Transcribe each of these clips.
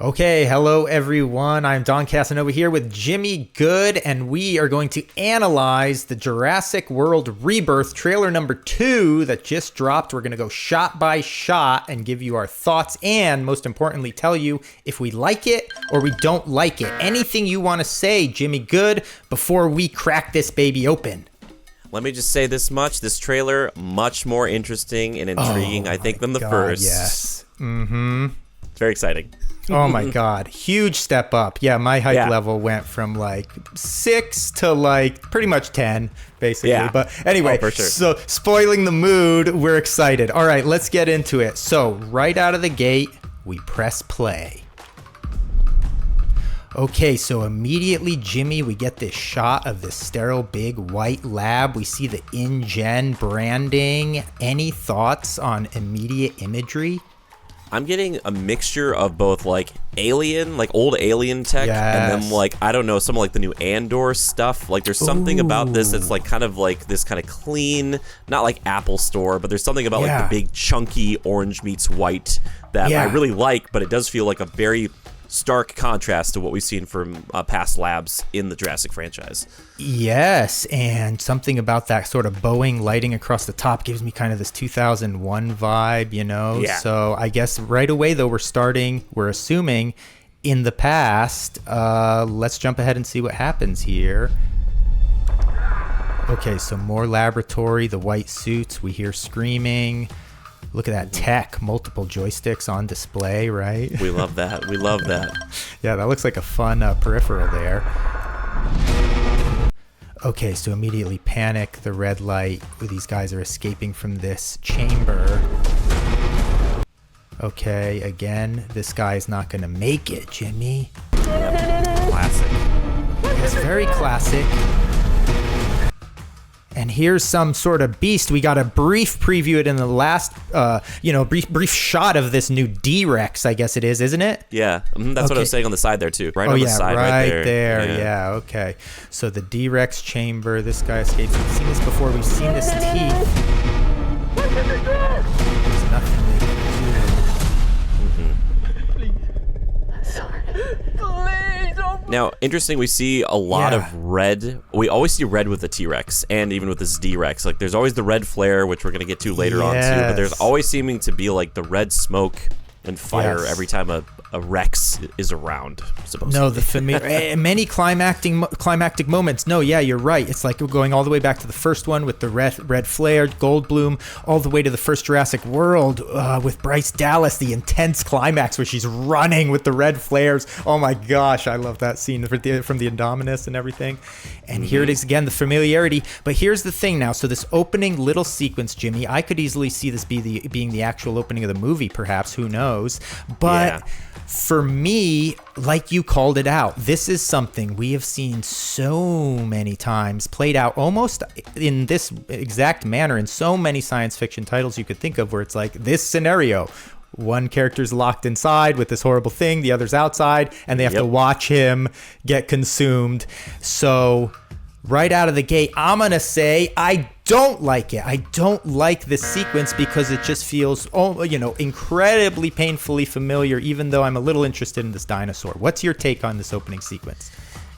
Okay, hello everyone. I'm Don Casanova here with Jimmy Good, and we are going to analyze the Jurassic World Rebirth trailer number 2 that just dropped. We're going to go shot by shot and give you our thoughts and, most importantly, tell you if we like it or we don't like it. Anything you want to say, Jimmy Good, before we crack this baby open. Let me just say this much. This trailer, much more interesting and intriguing, I think, than the first. Yes. Mm-hmm. It's very exciting. Oh my God. Huge step up. Yeah, my hype level went from like 6 to like pretty much 10, basically. Yeah. But anyway, for sure. So spoiling the mood, we're excited. All right, let's get into it. So right out of the gate, we press play. Okay, so immediately, Jimmy, we get this shot of this sterile big white lab. We see the InGen branding. Any thoughts on immediate imagery? I'm getting a mixture of both like alien, like old alien tech, and then like, I don't know, some like the new Andor stuff. Like there's something about this that's like kind of like this kind of clean, not like Apple Store, but there's something about like the big chunky orange meets white that I really like, but it does feel like a very stark contrast to what we've seen from past labs in the Jurassic franchise. Yes, and something about that sort of Boeing lighting across the top gives me kind of this 2001 vibe, you know? Yeah. So I guess right away, though, we're assuming in the past. Let's jump ahead and see what happens here. Okay, so more laboratory, the white suits, we hear screaming. Look at that tech, multiple joysticks on display, right? We love that. We love that. Yeah, that looks like a fun peripheral there. Okay, so immediately panic, the red light. These guys are escaping from this chamber. Okay, again, this guy's not going to make it, Jimmy. Yep. Classic. It's very classic. And here's some sort of beast. We got a brief preview it in the last, brief shot of this new D-Rex, I guess it is, isn't it? Yeah, that's what I was saying on the side there, too. Right on the side, right there. there. Yeah, okay. So the D-Rex chamber, this guy escapes. We've seen this before. We've seen this teeth. There's nothing they can Now, interesting, we see a lot of red. We always see red with the T-Rex and even with this D-Rex. Like, there's always the red flare, which we're going to get to later on, too. But there's always seeming to be, like, the red smoke and fire every time a Rex is around, supposedly. No, the familiar, many climactic moments. No, yeah, you're right. It's like we're going all the way back to the first one with the red flare, Goldblum, all the way to the first Jurassic World with Bryce Dallas, the intense climax where she's running with the red flares. Oh my gosh, I love that scene from the Indominus and everything. And here it is again, the familiarity. But here's the thing now. So this opening little sequence, Jimmy, I could easily see this being the actual opening of the movie, perhaps. Who knows? But for me, like you called it out, this is something we have seen so many times played out almost in this exact manner in so many science fiction titles you could think of, where it's like this scenario. One character's locked inside with this horrible thing, the other's outside, and they have to watch him get consumed. So right out of the gate, I'm going to say I don't like it. I don't like this sequence because it just feels, incredibly painfully familiar, even though I'm a little interested in this dinosaur. What's your take on this opening sequence?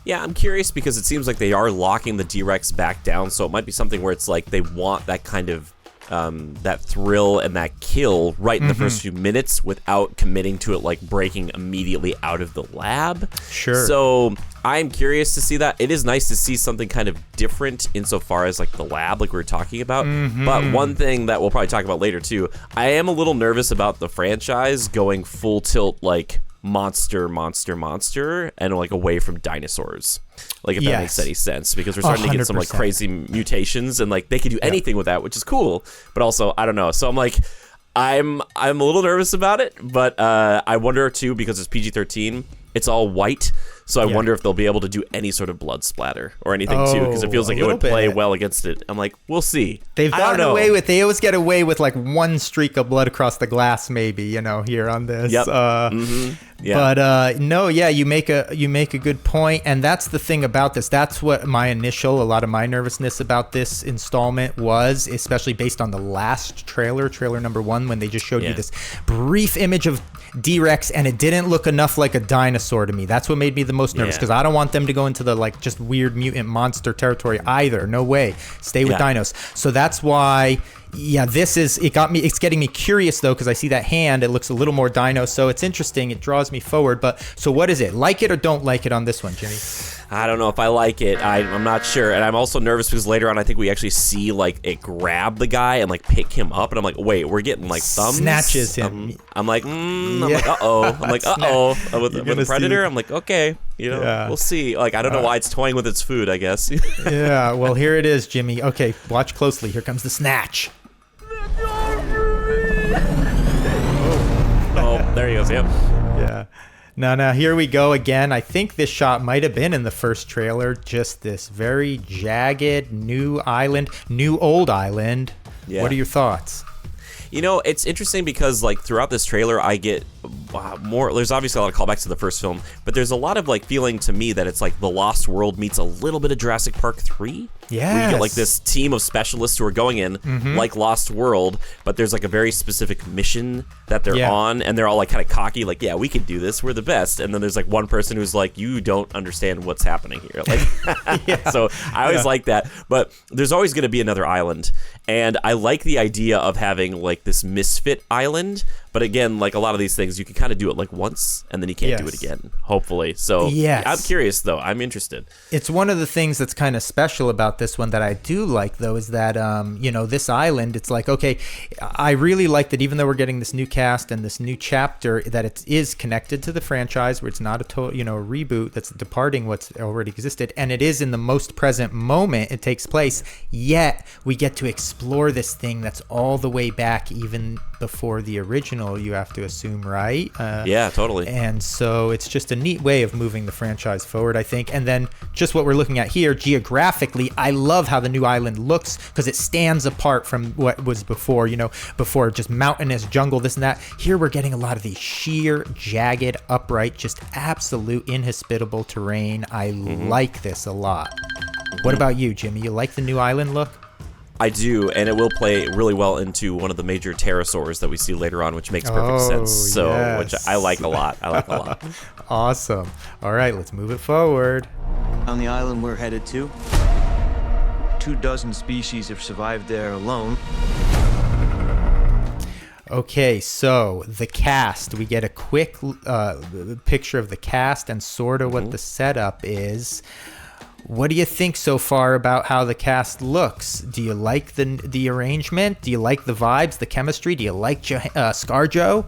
Yeah, I'm curious because it seems like they are locking the D-Rex back down, so it might be something where it's like they want that kind of that thrill and that kill right in the first few minutes without committing to it, like breaking immediately out of the lab. Sure. So I'm curious to see that. It is nice to see something kind of different insofar as like the lab, like we were talking about. But one thing that we'll probably talk about later too, I am a little nervous about the franchise going full tilt, like monster, and like away from dinosaurs. Like, if that makes any sense, because we're starting to get some like crazy mutations, and like they could do anything with that, which is cool. But also, I don't know. So I'm like, I'm a little nervous about it, but I wonder too, because it's PG-13, it's all white. So I wonder if they'll be able to do any sort of blood splatter or anything too, because it feels like it would play well against it. I'm like, we'll see. They've gotten away with. They always get away with like one streak of blood across the glass, maybe, here on this. Yep. Yeah. But no, yeah, you make a good point, and that's the thing about this. That's what a lot of my nervousness about this installment was, especially based on the last trailer number 1, when they just showed you this brief image of D-Rex, and it didn't look enough like a dinosaur to me. That's what made me the most nervous, because I don't want them to go into the like just weird mutant monster territory either. No way. Stay with dinos. So that's why. Yeah, it's getting me curious though, because I see that hand, it looks a little more dino, so it's interesting, it draws me forward. But so what is it? Like it or don't like it on this one, Jimmy? I don't know if I like it. I'm not sure. And I'm also nervous because later on I think we actually see like it grab the guy and like pick him up, and I'm like, wait, we're getting like thumbs? Snatches him. I'm like, I'm like, uh-oh. I'm like, uh-oh. With the Predator, I'm like, okay, we'll see. Like, I don't know why it's toying with its food, I guess. Yeah, well, here it is, Jimmy. Okay, watch closely. Here comes the snatch. Oh, there he goes. Yep. Yeah. Now, here we go again. I think this shot might have been in the first trailer. Just this very jagged new old island. Yeah. What are your thoughts? It's interesting because like throughout this trailer, I get more. There's obviously a lot of callbacks to the first film, but there's a lot of like feeling to me that it's like the Lost World meets a little bit of Jurassic Park 3. Yeah. Where you get like this team of specialists who are going in like Lost World, but there's like a very specific mission that they're on, and they're all like kind of cocky, like, yeah, we can do this, we're the best. And then there's like one person who's like, you don't understand what's happening here. Like, so I always like that. But there's always going to be another island, and I like the idea of having like this misfit island. But again, like a lot of these things, you can kind of do it like once, and then you can't do it again, hopefully. So I'm curious, though. I'm interested. It's one of the things that's kind of special about this one that I do like, though, is that, this island, it's like, okay, I really like that even though we're getting this new cast and this new chapter, that it is connected to the franchise, where it's not a total, a reboot that's departing what's already existed, and it is in the most present moment it takes place, yet we get to explore this thing that's all the way back even before the original, you have to assume, right? Yeah, totally. And so it's just a neat way of moving the franchise forward, I think. And then just what we're looking at here, geographically, I love how the new island looks, because it stands apart from what was before, before just mountainous jungle, this and that. Here we're getting a lot of these sheer, jagged, upright, just absolute inhospitable terrain. I like this a lot. What about you, Jimmy? You like the new island look? I do, and it will play really well into one of the major pterosaurs that we see later on, which makes perfect sense. So, which I like a lot. Awesome. All right, let's move it forward. On the island we're headed to, 24 species have survived there alone. Okay, so the cast. We get a quick picture of the cast and sort of what the setup is. What do you think so far about how the cast looks? Do you like the arrangement? Do you like the vibes, the chemistry? Do you like ScarJo?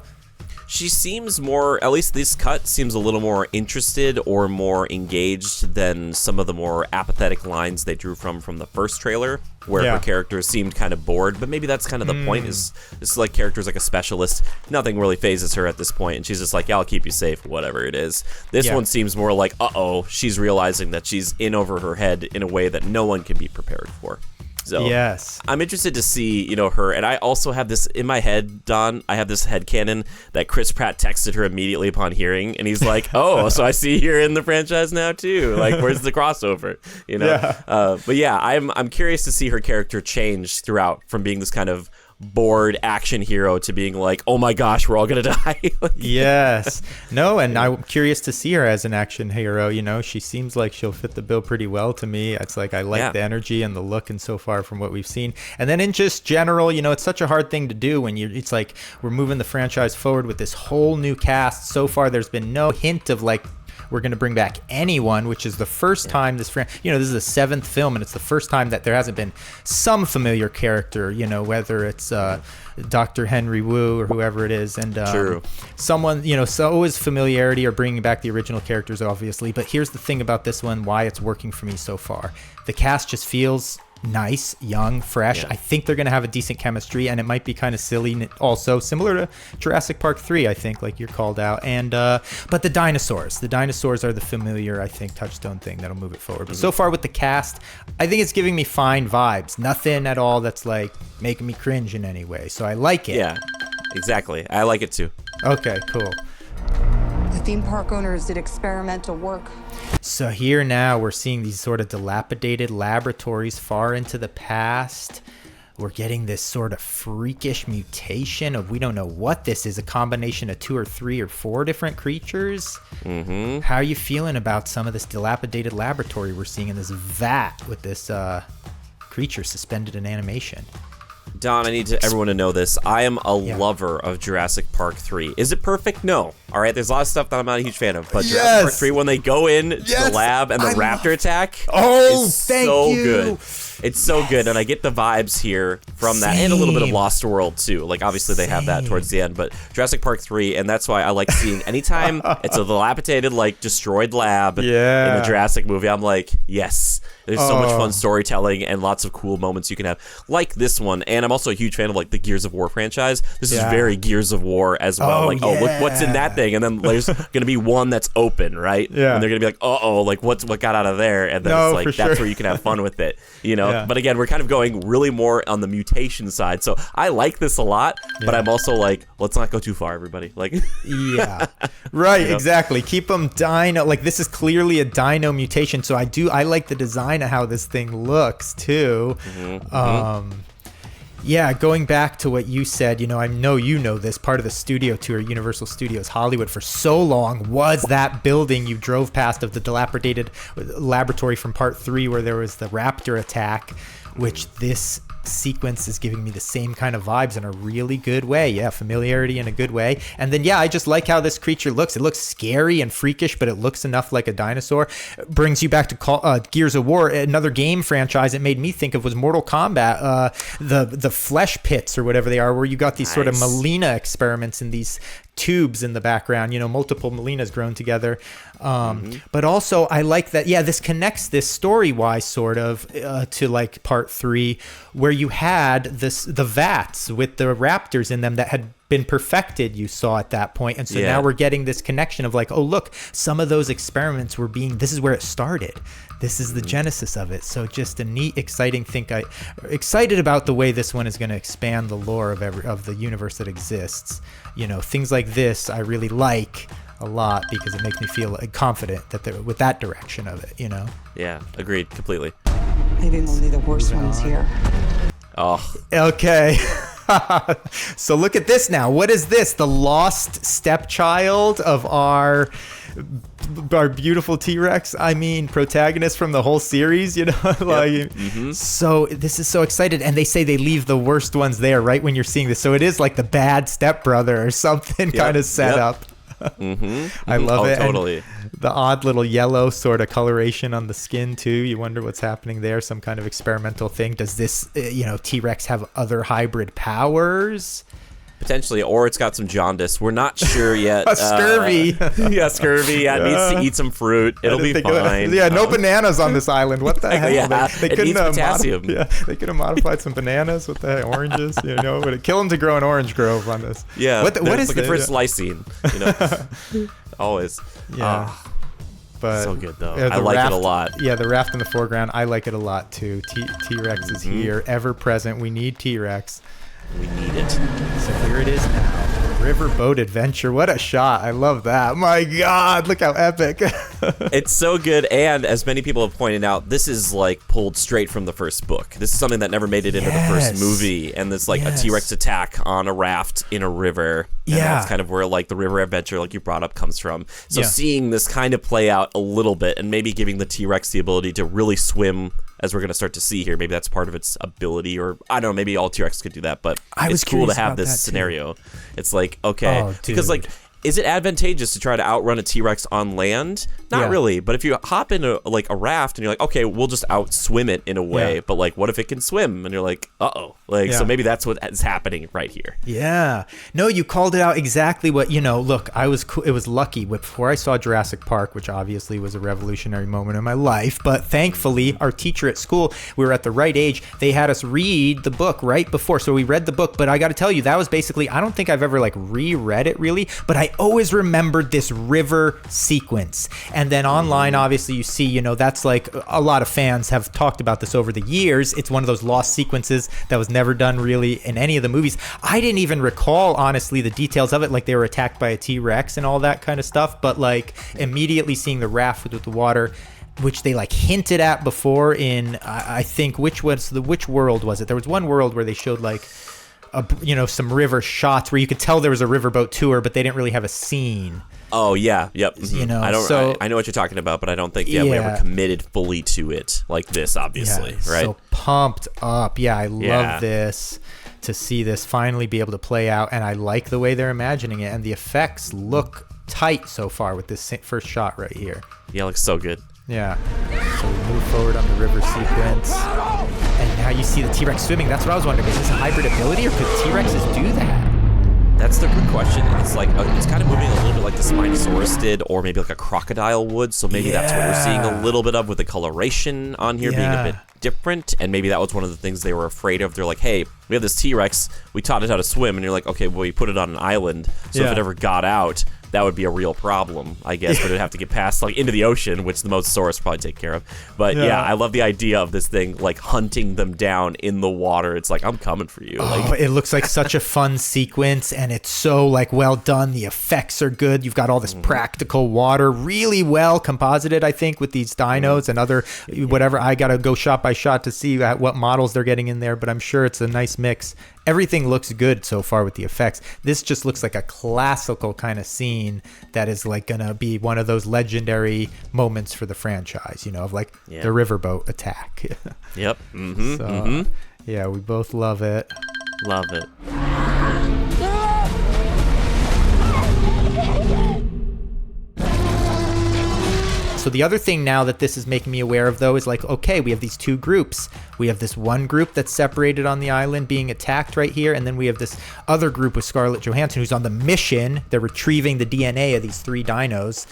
She seems more, at least this cut seems a little more interested or more engaged than some of the more apathetic lines they drew from the first trailer, where her character seemed kind of bored. But maybe that's kind of the point, is this like character's like a specialist. Nothing really phases her at this point, and she's just like, yeah, I'll keep you safe, whatever it is. This one seems more like, uh-oh, she's realizing that she's in over her head in a way that no one can be prepared for. So yes, I'm interested to see, her. And I also have this in my head, Don. I have this headcanon that Chris Pratt texted her immediately upon hearing, and he's like, "Oh, so I see you're in the franchise now too. Like, where's the crossover?" But yeah, I'm curious to see her character change throughout, from being this kind of bored action hero to being like, oh my gosh, we're all gonna die. Yes. No, and I'm curious to see her as an action hero. She seems like she'll fit the bill pretty well to me. It's like I like the energy and the look, and so far from what we've seen. And then in just general, it's such a hard thing to do when it's like we're moving the franchise forward with this whole new cast. So far there's been no hint of like we're going to bring back anyone, which is the first time this this is the 7th film, and it's the first time that there hasn't been some familiar character, whether it's Dr. Henry Wu or whoever it is, and someone, so always familiarity or bringing back the original characters, obviously. But here's the thing about this one, why it's working for me so far. The cast just feels nice, young, fresh. Yeah. I think they're going to have a decent chemistry, and it might be kind of silly also, similar to Jurassic Park 3, I think, like you're called out. And but the dinosaurs are the familiar, I think, touchstone thing that'll move it forward. But so far with the cast, I think it's giving me fine vibes. Nothing at all that's like making me cringe in any way. So I like it. Yeah, exactly. I like it too. Okay, cool. The theme park owners did experimental work. So here now we're seeing these sort of dilapidated laboratories far into the past. We're getting this sort of freakish mutation of, we don't know what this is, a combination of 2 or 3 or 4 different creatures. Mm-hmm. How are you feeling about some of this dilapidated laboratory we're seeing in this vat with this creature suspended in animation? Don, I need everyone to know this. I am a lover of Jurassic Park 3. Is it perfect? No. All right, there's a lot of stuff that I'm not a huge fan of. But Jurassic Park 3, when they go in to the lab and the raptor attack, is so good. It's so good, and I get the vibes here from that, and a little bit of Lost World too. Like, obviously they have that towards the end, but Jurassic Park 3, and that's why I like seeing anytime it's a dilapidated, like, destroyed lab in the Jurassic movie. I'm like, yes. There's so much fun storytelling and lots of cool moments you can have, like this one. And I'm also a huge fan of, like, the Gears of War franchise. This is very Gears of War as well. Look what's in that thing, and then there's gonna be one that's open, right? Yeah. And they're gonna be like, like what got out of there? And then it's like that's where you can have fun with it, you know. But again, we're kind of going really more on the mutation side. So I like this a lot, but I'm also like, let's not go too far, everybody. Like, right, exactly. Keep them dino. Like, this is clearly a dino mutation. So I like the design of how this thing looks too. Yeah, going back to what you said, you know, I know you know this, part of the studio tour, Universal Studios Hollywood, for so long was that building you drove past of the dilapidated laboratory from part 3 where there was the raptor attack, which this sequence is giving me the same kind of vibes in a really good way. Yeah, familiarity in a good way. And then, I just like how this creature looks. It looks scary and freakish, but it looks enough like a dinosaur. Brings you back to Gears of War, another game franchise it made me think of was Mortal Kombat, the flesh pits or whatever they are, where you got these sort of Melina experiments in these tubes in the background, you know, multiple Melinas grown together. But also I like that, this connects this story-wise sort of to like part 3, where you had the vats with the raptors in them that had been perfected, you saw at that point. And so now we're getting this connection of like, oh, look, some of those experiments were this is where it started. This is the genesis of it. So just a neat, exciting thing. Excited about the way this one is going to expand the lore of the universe that exists. You know, things like this I really like a lot because it makes me feel confident that with that direction of it, you know? Yeah, agreed completely. Maybe only the worst ones here. Oh. Okay. So look at this now. What is this? The lost stepchild of our beautiful T-Rex, protagonist from the whole series, you know. So this is so excited, and they say they leave the worst ones there right when you're seeing this, so it is like the bad stepbrother or something kind of set up. I love it. Totally. And the odd little yellow sort of coloration on the skin too. You wonder what's happening there. Some kind of experimental thing. Does this, T-Rex have other hybrid powers? Potentially, or it's got some jaundice. We're not sure yet. Scurvy. Scurvy. Yeah, it needs to eat some fruit. It'll be fine. No bananas on this island. What the hell? Yeah, they it needs potassium. They could have modified some bananas. What the heck? Oranges, you know? Would it kill them to grow an orange grove on this? Yeah. What is looking this? for lysine, you know? Always. Yeah. But so good though. I like it a lot. Yeah, the raft in the foreground, I like it a lot too. T-Rex is here, ever present. We need T-Rex. We need it. So here it is now. Riverboat adventure. What a shot. I love that. My God, look how epic. It's so good. And as many people have pointed out, this is like pulled straight from the first book. This is something that never made it into the first movie. And it's like a T-Rex attack on a raft in a river. And that's kind of where like the river adventure, like you brought up, comes from. So seeing this kind of play out a little bit and maybe giving the T-Rex the ability to really swim, as we're going to start to see here. Maybe that's part of its ability, or I don't know, maybe all T-Rex could do that, but it's cool to have this scenario. It's like, okay, because like Is it advantageous to try to outrun a T-Rex on land? Not really, but if you hop into like a raft and you're like, okay, we'll just outswim it in a way, but like, what if it can swim? And you're like, uh-oh. Like, so maybe that's what is happening right here. Yeah. No, you called it out exactly what, look, it was lucky before I saw Jurassic Park, which obviously was a revolutionary moment in my life, but thankfully our teacher at school, we were at the right age, they had us read the book right before, so we read the book, but I got to tell you, that was basically, I don't think I've ever like reread it really, but I always remembered this river sequence. And then online, obviously, you see, that's like a lot of fans have talked about this over the years. It's one of those lost sequences that was never done really in any of the movies. I didn't even recall, honestly, the details of it, like they were attacked by a T-Rex and all that kind of stuff. But like immediately seeing the raft with the water, which they like hinted at before in, I think, which world was it? There was one world where they showed like some river shots where you could tell there was a riverboat tour, but they didn't really have a scene. Oh yeah, yep. Mm-hmm. I know what you're talking about, but I don't think we ever committed fully to it like this, obviously, right? So pumped up. Yeah, I love this, to see this finally be able to play out, and I like the way they're imagining it, and the effects look tight so far with this first shot right here. Yeah, it looks so good. Yeah. So we move forward on the river sequence, and now you see the T-Rex swimming. That's what I was wondering. Is this a hybrid ability, or could T-Rexes do that? That's the good question. It's like it's kind of moving a little bit like the Spinosaurus did, or maybe like a crocodile would. So maybe that's what we're seeing a little bit of, with the coloration on here being a bit different. And maybe that was one of the things they were afraid of. They're like, hey, we have this T-Rex. We taught it how to swim. And you're like, okay, well, we put it on an island. So if it ever got out, that would be a real problem, I guess. But it'd have to get past like into the ocean, which the Mosasaurus probably take care of. But I love the idea of this thing like hunting them down in the water. It's like, I'm coming for you. It looks like such a fun sequence, and it's so like well done. The effects are good. You've got all this practical water, really well composited, I think, with these dinos and other whatever. I gotta go shot by shot to see what models they're getting in there, but I'm sure it's a nice mix. Everything looks good so far with the effects. This just looks like a classical kind of scene that is like gonna be one of those legendary moments for the franchise, of like the riverboat attack. Yep. Mm-hmm. So, yeah, we both love it. Love it. So the other thing now that this is making me aware of, though, is like, okay, we have these two groups. We have this one group that's separated on the island being attacked right here, and then we have this other group with Scarlett Johansson who's on the mission. They're retrieving the DNA of these three dinos,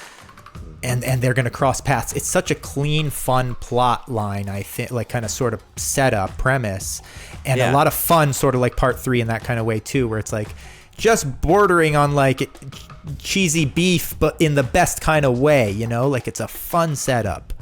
and they're going to cross paths. It's such a clean, fun plot line, I think, like kind of sort of setup, premise, and a lot of fun, sort of like part 3 in that kind of way, too, where it's like just bordering on like cheesy beef, but in the best kind of way, like it's a fun setup.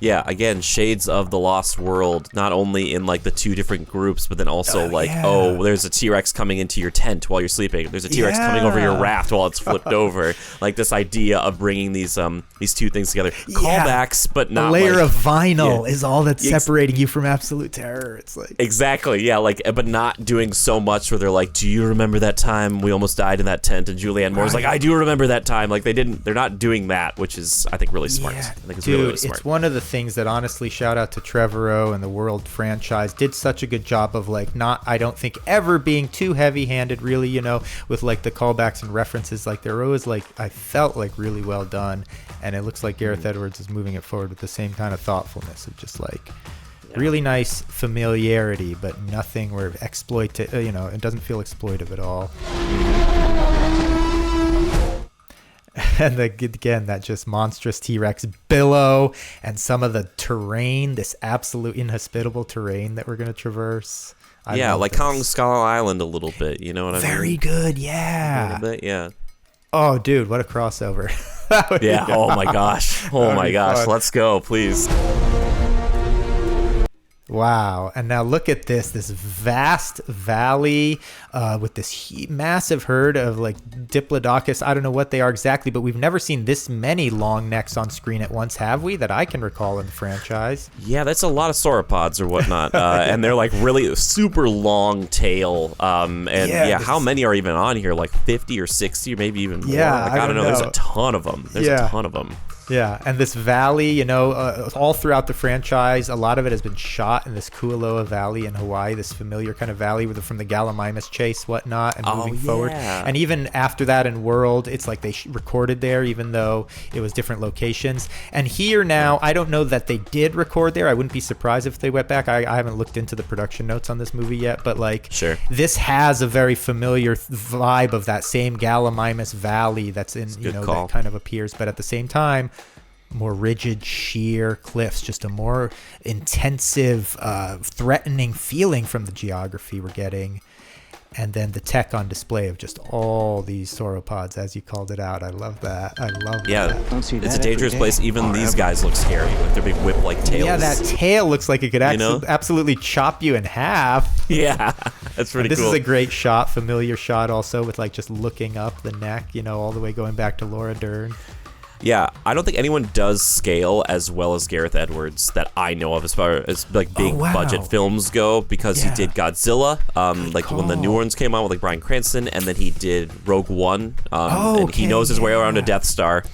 Yeah, again, shades of the Lost World, not only in like the two different groups, but then also there's a T-Rex coming into your tent while you're sleeping. There's a T-Rex coming over your raft while it's flipped over. Like this idea of bringing these two things together. Callbacks, but not a layer like, of vinyl is all that's separating you from absolute terror. It's like exactly, yeah, like, but not doing so much where they're like, do you remember that time we almost died in that tent? And Julianne Moore's like, I do remember that time. Like they're not doing that, which is I think really smart. I think it's really smart. It's one of the things that honestly, shout out to Trevorrow and the World franchise, did such a good job of like not, I don't think, ever being too heavy-handed, really, with like the callbacks and references. Like they're always like, I felt like really well done, and it looks like Gareth Edwards is moving it forward with the same kind of thoughtfulness of just like really nice familiarity, but nothing where it doesn't feel exploitive at all. And again, that just monstrous T-Rex billow and some of the terrain, this absolute inhospitable terrain that we're going to traverse. Like Kong Skull Island a little bit, you know what I mean? Very good, yeah. A little bit, yeah. Oh, dude, what a crossover. Yeah, oh my gosh. Oh my gosh, let's go, please. Wow. And now look at this vast valley with this massive herd of like Diplodocus. I don't know what they are exactly, but we've never seen this many long necks on screen at once, have we? That I can recall in the franchise. Yeah, that's a lot of sauropods or whatnot. And they're like really super long tail. How many are even on here? Like 50 or 60 or maybe even more? Like, I don't know. There's a ton of them. Yeah, and this valley, you know, all throughout the franchise, a lot of it has been shot in this Kualoa Valley in Hawaii, this familiar kind of valley from the Gallimimus chase, whatnot, and moving forward. And even after that in World, it's like they recorded there, even though it was different locations. And here now, I don't know that they did record there. I wouldn't be surprised if they went back. I haven't looked into the production notes on this movie yet, but like, this has a very familiar vibe of that same Gallimimus Valley that's in, you know, that kind of appears, but at the same time, more rigid, sheer cliffs, just a more intensive, threatening feeling from the geography we're getting. And then the tech on display of just all these sauropods, as you called it out. I love that. I love that. Don't see that it's a dangerous every day. place. Even these guys look scary with their big whip-like tails. Yeah, that tail looks like it could absolutely chop you in half. Yeah, that's pretty cool. This is a great shot, familiar shot also, with like just looking up the neck, you know, all the way going back to Laura Dern. Yeah, I don't think anyone does scale as well as Gareth Edwards that I know of as far as like big budget films go, because he did Godzilla, like when the new ones came out with like Bryan Cranston, and then he did Rogue One, and he knows his way around a Death Star.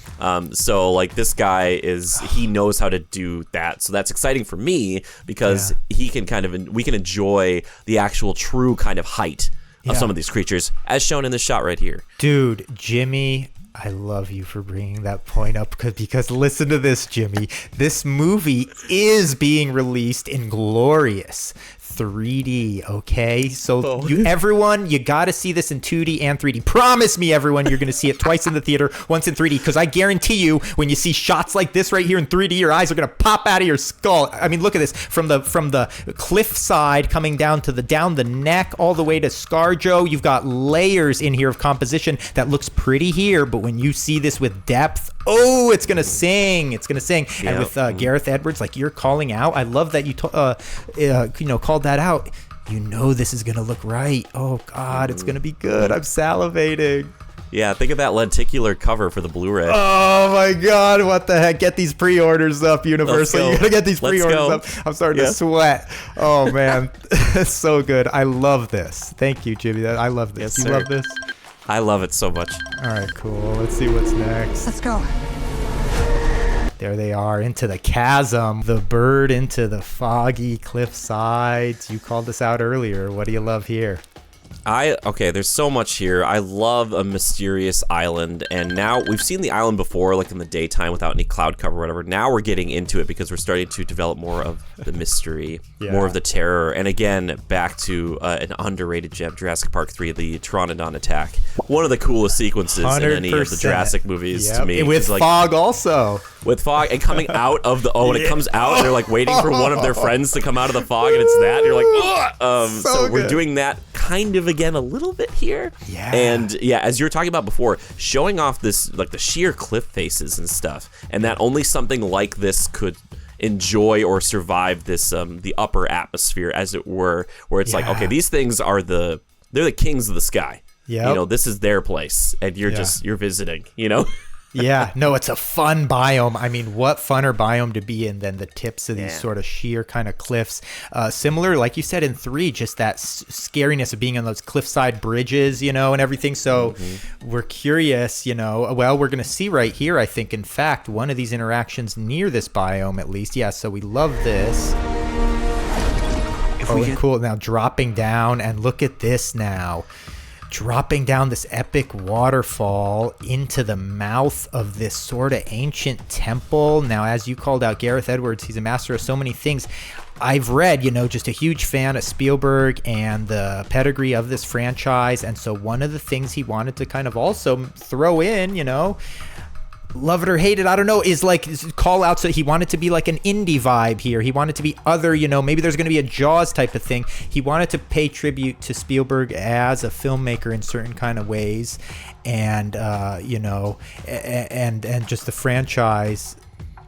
So like this guy he knows how to do that. So that's exciting for me because he can we can enjoy the actual true kind of height of some of these creatures as shown in this shot right here. Dude, Jimmy, I love you for bringing that point up because listen to this, Jimmy. This movie is being released in glorious 3D, okay? So everyone, you got to see this in 2D and 3D. Promise me, everyone, you're going to see it twice in the theater, once in 3D, because I guarantee you, when you see shots like this right here in 3D, your eyes are going to pop out of your skull. I mean, look at this. From the cliff side coming down the neck all the way to ScarJo, you've got layers in here of composition that looks pretty here, but when you see this with depth, it's gonna sing. It's gonna sing. Yeah. And with Gareth Edwards, like you're calling out. I love that you called that out. You know this is gonna look right. Oh God, it's gonna be good. I'm salivating. Yeah, think of that lenticular cover for the Blu-ray. Oh my God, what the heck? Get these pre-orders up, Universal. You gotta get these pre-orders up. I'm starting to sweat. Oh man, it's so good. I love this. Thank you, Jimmy. I love this. Yes, you love this? I love it so much. All right, cool. Let's see what's next. Let's go. There they are, into the chasm. The bird into the foggy cliff sides. You called this out earlier. What do you love here? There's so much here. I love a mysterious island, and now we've seen the island before, like in the daytime without any cloud cover or whatever. Now we're getting into it because we're starting to develop more of the mystery, more of the terror, and again, back to an underrated gem, Jurassic Park 3, the Pteranodon attack. One of the coolest sequences 100%. In any of the Jurassic movies to me. With fog also. With fog, and coming out of the, when it comes out, they're like waiting for one of their friends to come out of the fog, and it's that, and you're like, ugh! So we're doing that kind of again a little bit here. Yeah. And yeah, as you were talking about before, showing off this, like the sheer cliff faces and stuff, and that only something like this could enjoy or survive this, the upper atmosphere, as it were, where it's like, okay, these things are they're the kings of the sky. Yeah. You know, this is their place, and you're you're visiting, you know? Yeah, no, it's a fun biome. I mean, what funner biome to be in than the tips of these sort of sheer kind of cliffs. Similar, like you said in 3, just that scariness of being on those cliffside bridges, you know, and everything. So we're curious, you know, well, we're going to see right here, I think, in fact, one of these interactions near this biome at least. Yeah, so we love this. Cool. Now dropping down, and look at this now. Dropping down this epic waterfall into the mouth of this sort of ancient temple. Now, as you called out, Gareth Edwards, he's a master of so many things. I've read, you know, just a huge fan of Spielberg and the pedigree of this franchise. And so one of the things he wanted to kind of also throw in, you know, love it or hate it, I don't know, is like call out. So he wanted to be like an indie vibe here. He wanted to be other, you know, maybe there's going to be a Jaws type of thing. He wanted to pay tribute to Spielberg as a filmmaker in certain kind of ways, and you know, and just the franchise.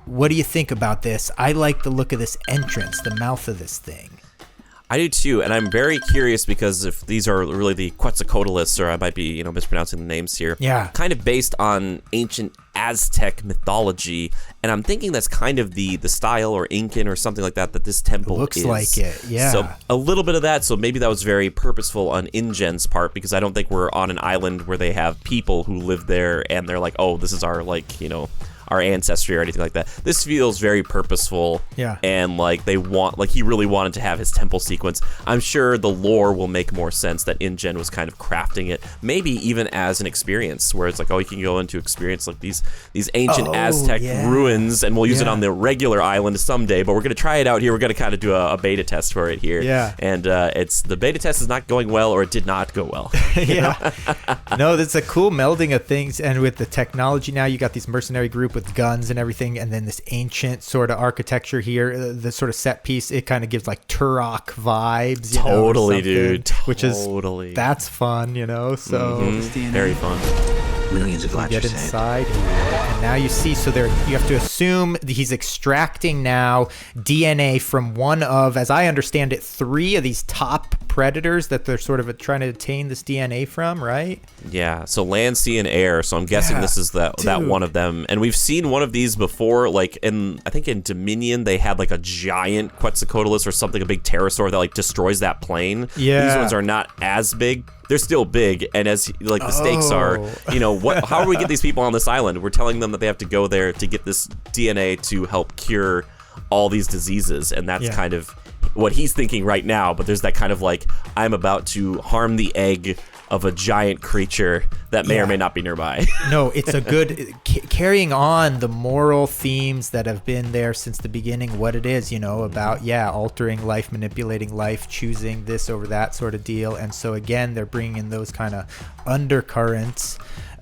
What do you think about this? I like the look of this entrance, the mouth of this thing. I do too, and I'm very curious because if these are really the Quetzalcoatlus, or I might be, you know, mispronouncing the names here, kind of based on ancient Aztec mythology, and I'm thinking that's kind of the style, or Incan or something like that this temple looks like it. Yeah. So a little bit of that. So maybe that was very purposeful on InGen's part, because I don't think we're on an island where they have people who live there and they're like, oh, this is our, like, you know, our ancestry or anything like that. This feels very purposeful. Yeah. And like he really wanted to have his temple sequence. I'm sure the lore will make more sense that InGen was kind of crafting it, maybe even as an experience where it's like, oh, you can go into experience like these ancient Aztec ruins, and we'll use it on the regular island someday, but we're going to try it out here. We're going to kind of do a beta test for it here. Yeah. And the beta test is not going well, or it did not go well. Yeah. No, that's a cool melding of things. And with the technology now, you got these mercenary group with guns and everything, and then this ancient sort of architecture here, the sort of set piece, it kind of gives like Turok vibes. Totally, dude. Which is, that's fun, so. Very fun. Millions of lives Get inside here, and now you see, so there, you have to assume that he's extracting now DNA from one of, as I understand it, 3 of these top predators that they're sort of trying to obtain this DNA from, right? Yeah, so land, sea, and air. So I'm guessing this is that one of them. And we've seen one of these before, like I think in Dominion, they had like a giant Quetzalcoatlus or something, a big pterosaur that like destroys that plane. Yeah. These ones are not as big. They're still big, and as like the stakes are, how do we get these people on this island? We're telling them that they have to go there to get this DNA to help cure all these diseases, and that's kind of what he's thinking right now. But there's that kind of like, I'm about to harm the egg of a giant creature that may or may not be nearby. No, it's a good carrying on the moral themes that have been there since the beginning, what it is, about altering life, manipulating life, choosing this over that sort of deal. And so again, they're bringing in those kind of undercurrents.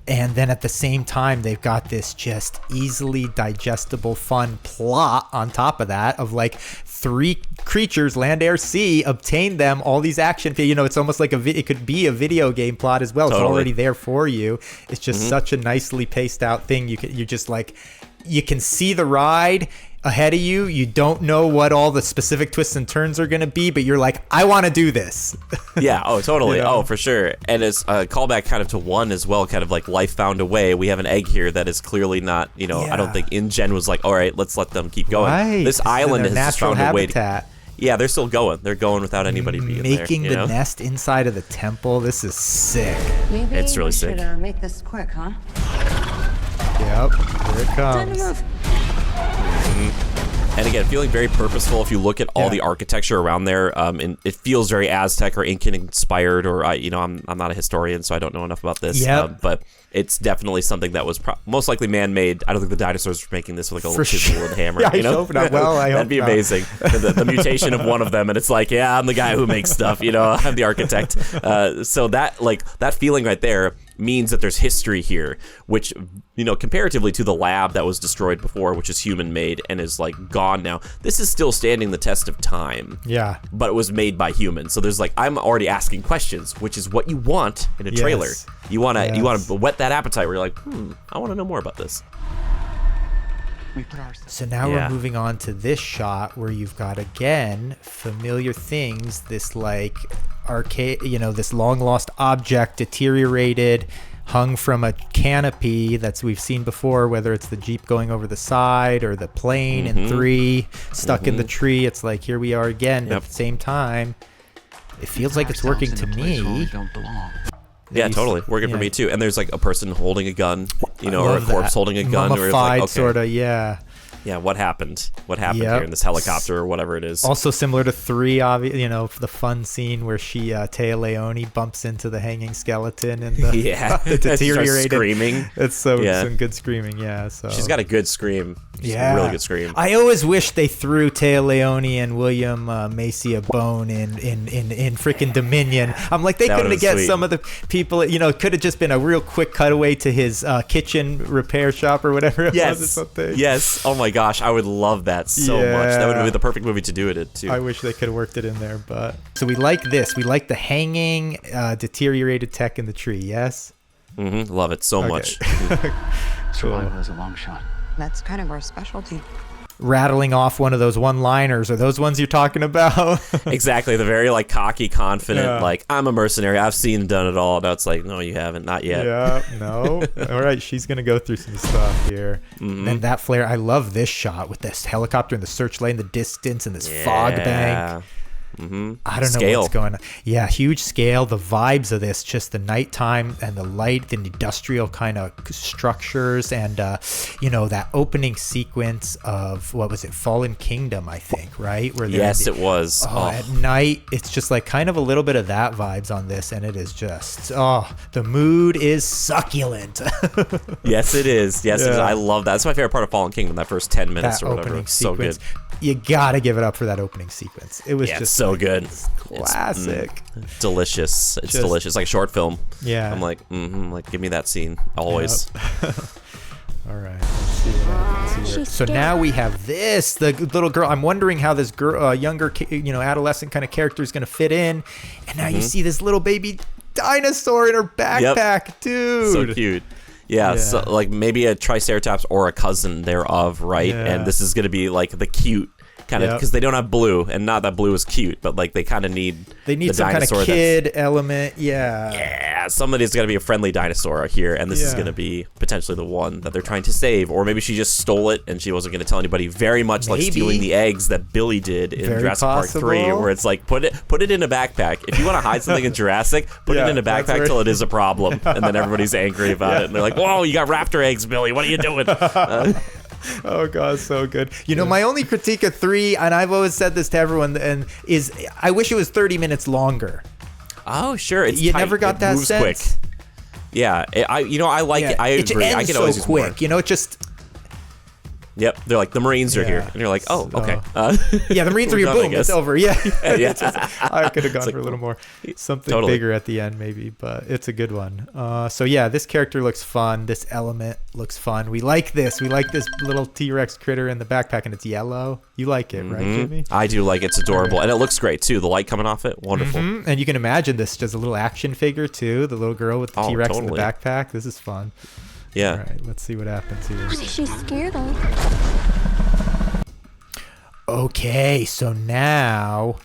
And then at the same time, they've got this just easily digestible, fun plot on top of that of like 3 creatures, land, air, sea, obtain them, all these action. It's almost like it could be a video game plot as well. Totally. It's already there for you. It's just such a nicely paced out thing. You can see the ride ahead of you. You don't know what all the specific twists and turns are going to be, but you're like, I want to do this. Yeah, oh, totally. Oh, for sure. And it's a callback kind of to 1 as well, kind of like life found a way. We have an egg here that is clearly not, I don't think InGen was like, all right, let's let them keep going. Right. This island has just found a way to... Yeah, they're still going. They're going without anybody being there. Making the nest inside of the temple. This is sick. Maybe it's really we sick. should make this quick, huh? Yep, here it comes. And again, feeling very purposeful. If you look at all the architecture around there, and it feels very Aztec or Incan inspired. Or I'm not a historian, so I don't know enough about this. Yep. But it's definitely something that was most likely man-made. I don't think the dinosaurs were making this with like a little chisel and hammer. Yeah, I hope not. Well, I hope that'd be not. amazing. The mutation of one of them, and it's like, yeah, I'm the guy who makes stuff. I'm the architect. So that feeling right there means that there's history here, which, comparatively to the lab that was destroyed before, which is human made and is like gone now, this is still standing the test of time. Yeah. But it was made by humans. So there's like, I'm already asking questions, which is what you want in a trailer. You want to whet that appetite where you're like, I want to know more about this. So now we're moving on to this shot where you've got, again, familiar things, this like arcade, this long lost object, deteriorated, hung from a canopy that's we've seen before, whether it's the Jeep going over the side or the plane in 3 stuck in the tree. It's like, here we are again, but at the same time, it feels like it's working to me. Yeah, totally. Working for me too. And there's like a person holding a gun, or a corpse holding a gun. Mummified, or it's like, okay, sort of, yeah. Yeah, what happened? What happened here in this helicopter or whatever it is? Also similar to 3, the fun scene where Taya Leone bumps into the hanging skeleton and the, the deteriorated screaming. It's some good screaming, So she's got a good scream. She's a really good scream. I always wish they threw Taya Leone and William Macy a bone in freaking Dominion. I'm like, they couldn't get some of the people. It could have just been a real quick cutaway to his kitchen repair shop or whatever it was or something. Yes. Oh my gosh, I would love that so much. That would be the perfect movie to do it too. I wish they could have worked it in there, but so we like this. We like the hanging, deteriorated tech in the tree. Yes. Love it so much. Survival is a long shot. That's kind of our specialty. Rattling off one of those one-liners. Are those ones you're talking about? Exactly. The very like cocky, confident, like, I'm a mercenary. I've seen and done it all. Now it's like, no, you haven't. Not yet. Yeah, no. All right, she's going to go through some stuff here. And that flare, I love this shot with this helicopter and the searchlight in the distance and this fog bank. I don't know what's going on. Yeah, huge scale. The vibes of this, just the nighttime and the light, the industrial kind of structures, and that opening sequence of what was it, Fallen Kingdom, I think, right? Where it was. At night, it's just like kind of a little bit of that vibes on this, and it is just the mood is succulent. Yes, it is. Yes, it is. I love that. That's my favorite part of Fallen Kingdom. That first 10 minutes that or whatever. Opening So sequence. good. You gotta give it up for that opening sequence. It was just so good. Classic. It's delicious. It's delicious. Like a short film. Yeah. I'm like, give me that scene always. Yep. All right. Let's see what happens here. So now we have this, the little girl. I'm wondering how this girl, younger, adolescent kind of character is going to fit in. And now you see this little baby dinosaur in her backpack, dude. So cute. Yeah, so like maybe a triceratops or a cousin thereof, right? Yeah. And this is going to be like the cute kind of, because they don't have blue, and not that blue is cute, but like they kind of need the some kind of kid element. Yeah, somebody's got to be a friendly dinosaur here, and this is going to be potentially the one that they're trying to save, or maybe she just stole it and she wasn't going to tell anybody. Very much like stealing the eggs that Billy did in Jurassic Park 3, where it's like put it in a backpack. If you want to hide something in Jurassic, put it in a backpack till it is a problem, and then everybody's angry about it, and they're like, "Whoa, you got raptor eggs, Billy! What are you doing?" Oh god, so good. My only critique of 3, and I've always said this to everyone, and is I wish it was 30 minutes longer. Oh sure, it's you tight. never got that sense. Quick. Yeah, I like it. I agree. I could always use quick. More. It just. Yep, they're like, the Marines are here, and you're like, oh, okay. The Marines are here. Boom, it's over. Yeah, I could have gone like, for a little more, something bigger at the end, maybe, but it's a good one. This character looks fun. This element looks fun. We like this. We like this little T-Rex critter in the backpack, and it's yellow. You like it, right, Jimmy? I do like it. It's adorable, and it looks great too. The light coming off it, wonderful. And you can imagine this just a little action figure too. The little girl with the T-Rex in the backpack. This is fun. Yeah. All right, let's see what happens here. She's scared of. Okay, so now,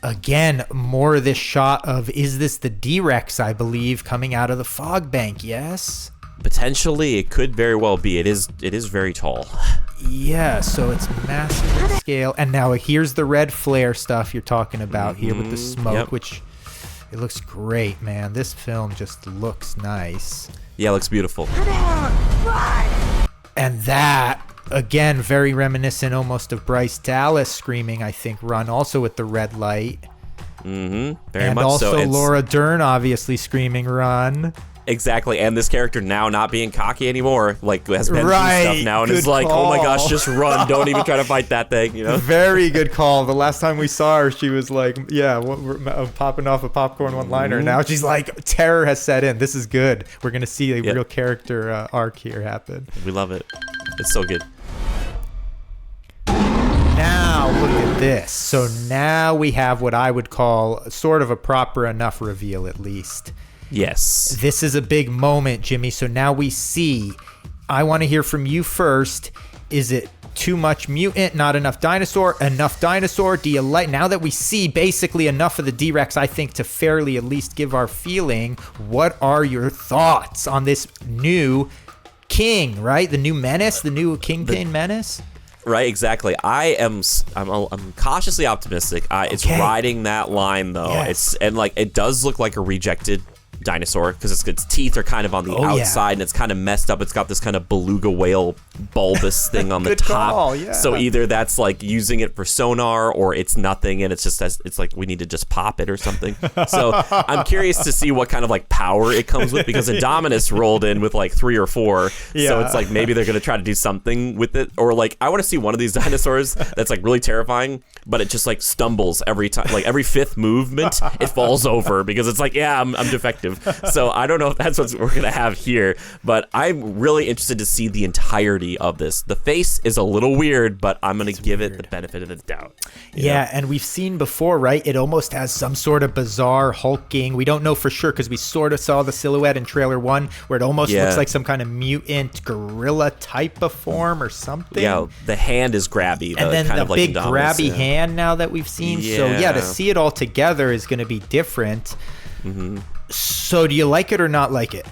again, more of this shot of, is this the D-Rex, I believe, coming out of the fog bank, yes? Potentially, it could very well be. It is very tall. Yeah, so it's massive in scale. And now here's the red flare stuff you're talking about here with the smoke, which, it looks great, man. This film just looks nice. Yeah, it looks beautiful. And that, again, very reminiscent almost of Bryce Dallas screaming, I think, Run, also with the red light. Very and much also so. Laura Dern obviously screaming Run. Exactly, and this character now not being cocky anymore, like has been through stuff now, and is like, oh my gosh, just run! Don't even try to fight that thing, Very good call. The last time we saw her, she was like, popping off a popcorn one-liner. Now she's like, terror has set in. This is good. We're gonna see a real character arc here happen. We love it. It's so good. Now look at this. So now we have what I would call sort of a proper enough reveal, at least. Yes. This is a big moment, Jimmy. So now we see. I want to hear from you first. Is it too much mutant, not enough dinosaur? Enough dinosaur? Do you like, now that we see basically enough of the D-Rex, I think, to fairly at least give our feeling, what are your thoughts on this new king, right? The new menace, the new Kingpin menace? Right, exactly. I'm cautiously optimistic. It's riding that line though. Yes. It does look like a rejected dinosaur because its teeth are kind of on the outside and it's kind of messed up. It's got this kind of beluga whale bulbous thing on the top. Call, So either that's like using it for sonar or it's nothing and it's like we need to just pop it or something. So I'm curious to see what kind of like power it comes with, because Indominus rolled in with like 3 or 4. So it's like maybe they're going to try to do something with it, or like I want to see one of these dinosaurs that's like really terrifying, but it just like stumbles every time, like every 5th movement it falls over because it's like, I'm defective. So I don't know if that's what we're gonna have here, but I'm really interested to see the entirety of this. The face is a little weird, but I'm gonna give it the benefit of the doubt. Yeah, and we've seen before, right? It almost has some sort of bizarre hulking. We don't know for sure because we sort of saw the silhouette in trailer 1 where it almost looks like some kind of mutant gorilla type of form or something. Yeah, the hand is grabby. And then kind the of like big Indominus, grabby hand now that we've seen. So to see it all together is going to be different. So do you like it or not like it?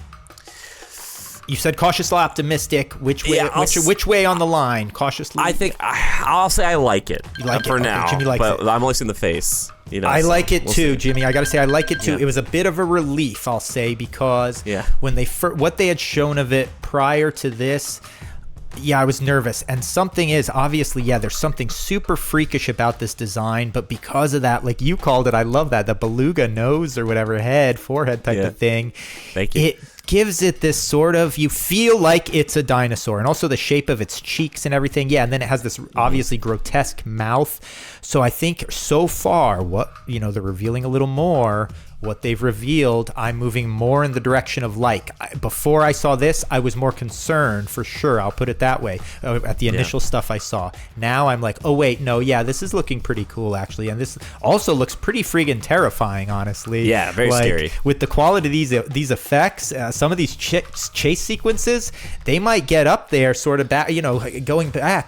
You said cautiously optimistic. Which way? Yeah, which way on the line? Cautiously. I think I'll say I like it. You like it? For Okay, now, Jimmy likes but it. I'm only seeing the face. You know, I so like it we'll too, see. Jimmy. I got to say, I like it too. Yeah. It was a bit of a relief, I'll say, because Yeah. when what they had shown of it prior to this, yeah, I was nervous. And something is obviously, yeah, there's something super freakish about this design, but because of that, like you called it, I love that, the beluga nose or whatever, forehead type Yeah. of thing. Thank you. It gives it this sort of, you feel like it's a dinosaur, and also the shape of its cheeks and everything. Yeah, and then it has this obviously grotesque mouth. So I think so far, they're revealing a little more. What they've revealed, I'm moving more in the direction of like. Before I saw this, I was more concerned, for sure. I'll put it that way, at the initial stuff I saw. Now I'm like, oh wait, no, yeah, this is looking pretty cool actually, and this also looks pretty friggin' terrifying, honestly. Yeah, very scary. With the quality of these effects, some of these chase sequences, they might get up there, sort of back,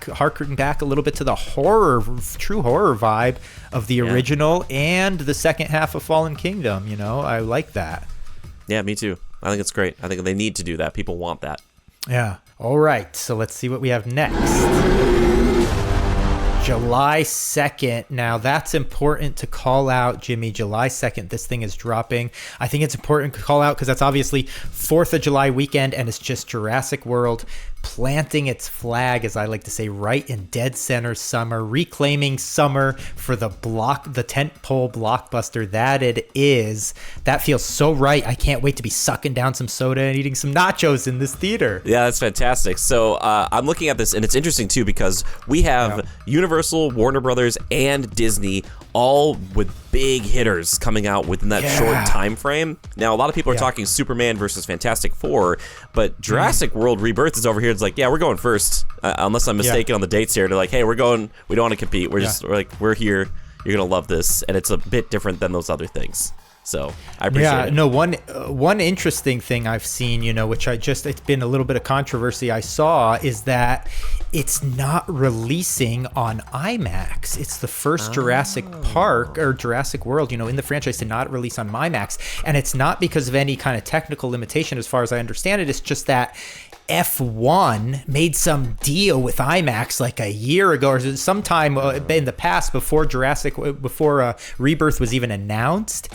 harkening back a little bit to the true horror vibe of the original and the second half of Fallen Kingdom. I like that. Yeah, me too. I think it's great. I think they need to do that. People want that. Yeah. All right. So let's see what we have next. July 2nd. Now, that's important to call out, Jimmy. July 2nd, this thing is dropping. I think it's important to call out because that's obviously 4th of July weekend, and it's just Jurassic World planting its flag, as I like to say, right in dead center summer, reclaiming summer for the tentpole blockbuster that it is. That feels so right. I can't wait to be sucking down some soda and eating some nachos in this theater. Yeah, that's fantastic. So I'm looking at this, and it's interesting too because we have Universal, Warner Brothers, and Disney all with big hitters coming out within that short time frame. Now, a lot of people are talking Superman versus Fantastic Four, but Jurassic World Rebirth is over here. It's like, yeah, we're going first, unless I'm mistaken on the dates here. They're like, hey, we're going. We don't want to compete. We're here. You're gonna love this, and it's a bit different than those other things. So I appreciate it. No, one interesting thing I've seen, which it's been a little bit of controversy I saw, is that it's not releasing on IMAX. It's the first Jurassic Park or Jurassic World, in the franchise to not release on IMAX. And it's not because of any kind of technical limitation, as far as I understand it. It's just that F1 made some deal with IMAX like a year ago or sometime in the past before Rebirth was even announced,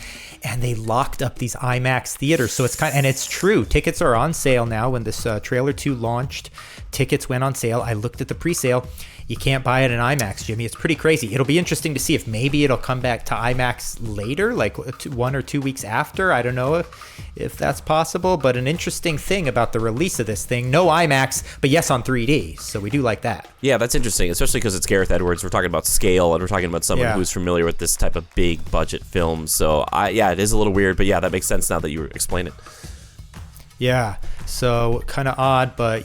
and they locked up these IMAX theaters. So and it's true. Tickets are on sale now. When this trailer 2 launched, tickets went on sale. I looked at the pre-sale. You can't buy it in IMAX, Jimmy. It's pretty crazy. It'll be interesting to see if maybe it'll come back to IMAX later, like 1 or 2 weeks after. I don't know if that's possible, but an interesting thing about the release of this thing, no IMAX, but yes on 3D. So we do like that. Yeah, that's interesting, especially because it's Gareth Edwards. We're talking about scale, and we're talking about someone who's familiar with this type of big budget film. So it is a little weird, but yeah, that makes sense now that you explain it. Yeah, so kind of odd, but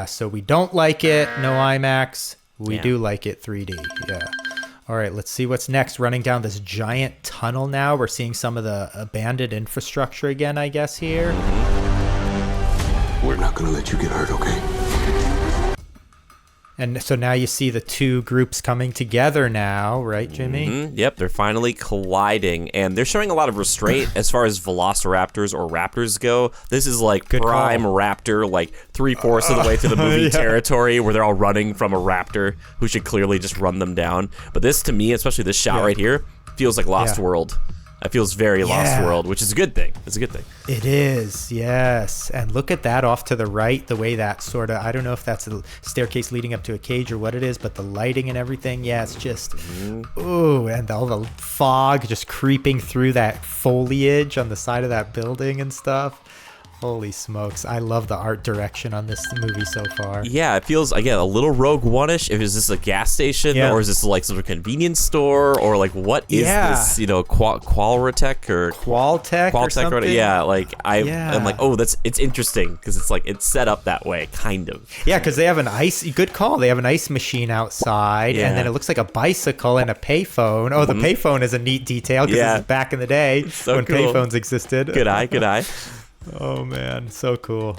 so we don't like it, no IMAX. We do like it 3D, yeah. All right, let's see what's next. Running down this giant tunnel now. We're seeing some of the abandoned infrastructure again, I guess, here. We're not gonna let you get hurt, okay? And so now you see the two groups coming together now, right, Jimmy? Mm-hmm. Yep, they're finally colliding, and they're showing a lot of restraint as far as velociraptors or raptors go. This is like prime raptor, like 3/4 of the way to the movie territory, where they're all running from a raptor who should clearly just run them down. But this, to me, especially this shot right here, feels like Lost World. It feels very Lost World, which is a good thing. It's a good thing. It is, yes. And look at that off to the right, the way that sort of, I don't know if that's a staircase leading up to a cage or what it is, but the lighting and everything, it's just, ooh, and all the fog just creeping through that foliage on the side of that building and stuff. Holy smokes. I love the art direction on this movie so far. Yeah, it feels, again, a little Rogue One-ish. Is this a gas station or is this like some sort of convenience store or like what is this, Qualtech or Qualtech or something? Yeah, like I'm like, it's interesting because it's like it's set up that way, kind of. Yeah, because they have good call. They have an ice machine outside and then it looks like a bicycle and a payphone. Oh, the payphone is a neat detail because this is back in the day when payphones existed. Good eye. Oh man, so cool.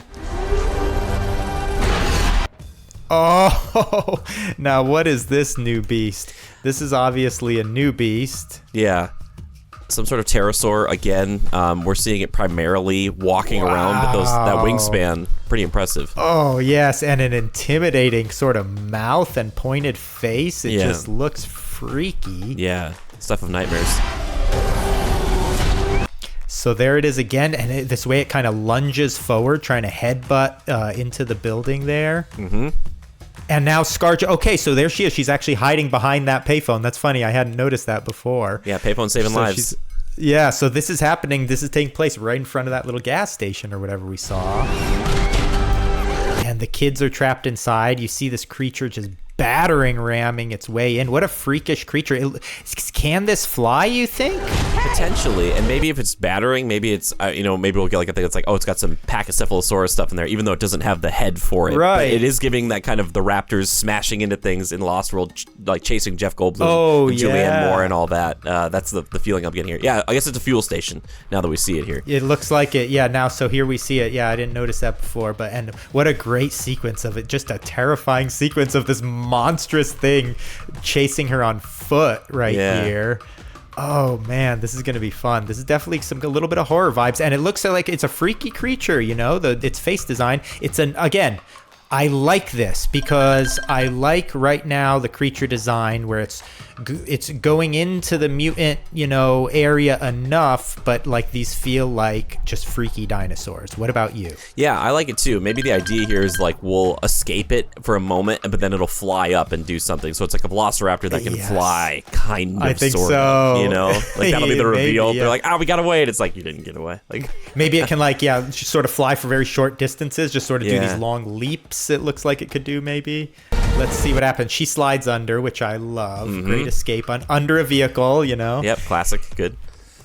Oh, now what is this new beast? This is obviously a new beast. Yeah. some sort of pterosaur again. We're seeing it primarily walking around, but that wingspan, pretty impressive. Oh, yes, and an intimidating sort of mouth and pointed face. It just looks freaky. Yeah, stuff of nightmares. So there it is again, and this way it kind of lunges forward, trying to headbutt into the building there. Mm-hmm. And now Scarjo. Okay, so there she is. She's actually hiding behind that payphone. That's funny. I hadn't noticed that before. Yeah, payphone saving lives. Yeah, so this is happening. This is taking place right in front of that little gas station or whatever we saw. And the kids are trapped inside. You see this creature just ramming its way in. What a freakish creature. Can this fly, you think? Potentially. And maybe if it's battering, maybe it's, maybe we'll get like a thing that's like, oh, it's got some Pachycephalosaurus stuff in there, even though it doesn't have the head for it. Right. But it is giving that kind of the raptors smashing into things in Lost World, like chasing Jeff Goldblum and Julianne Moore and all that. That's the feeling I'm getting here. Yeah, I guess it's a fuel station now that we see it here. It looks like it. Yeah, now, so here we see it. Yeah, I didn't notice that before. And what a great sequence of it. Just a terrifying sequence of this monstrous thing chasing her on foot here. Oh man, this is gonna be fun. This is definitely a little bit of horror vibes, and it looks like it's a freaky creature. Its face design. Again, I like this because I like right now the creature design where it's going into the mutant, area enough, but like these feel like just freaky dinosaurs. What about you? Yeah, I like it too. Maybe the idea here is like we'll escape it for a moment, but then it'll fly up and do something. So it's like a velociraptor that can fly, kind of, I think sort so. of. Like that'll be the reveal. Maybe, They're like, we got away, and it's like you didn't get away. Like maybe it can just sort of fly for very short distances, just sort of do these long leaps. It looks like it could do maybe. Let's see what happens. She slides under, which I love. Mm-hmm. Great escape under a vehicle, Yep, classic. Good.